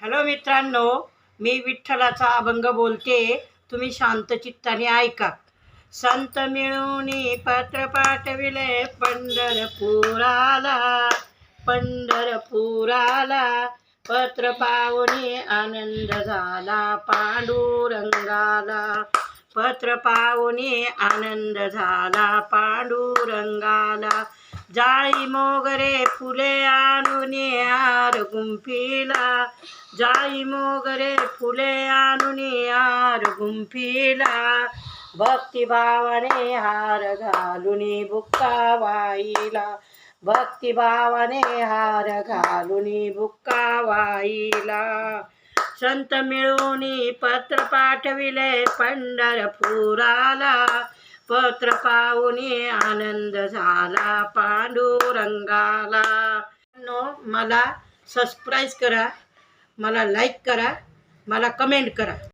Hello मित्रांनो, मी विठ्ठलाचा अभंग बोलते. तुम्ही शांत चित्ताने ऐका. संत मिळूनी पत्र पाठविले पंढरपुराला, पंढरपुराला. पत्र पाहुनी आनंद झाला पांडुरंगाला, पत्र पाहुनी आनंद झाला पांडुरंगाला. जाळी मोगरे फुले आणून हार गुंफिला, जाळी मोगरे फुले आणून हार गुंफिला. भक्तिभावाने हार घालून बुक्का वाहिला, भक्तिभावाने हार घालून बुक्का वाहिला. संत मिळून पत्र पाठविले पंढरपुराला, पत्र पाहुनी आनंद झाला पांडुरंगाला. मला सबस्क्राईब करा, मला लाईक करा, मला कमेंट करा.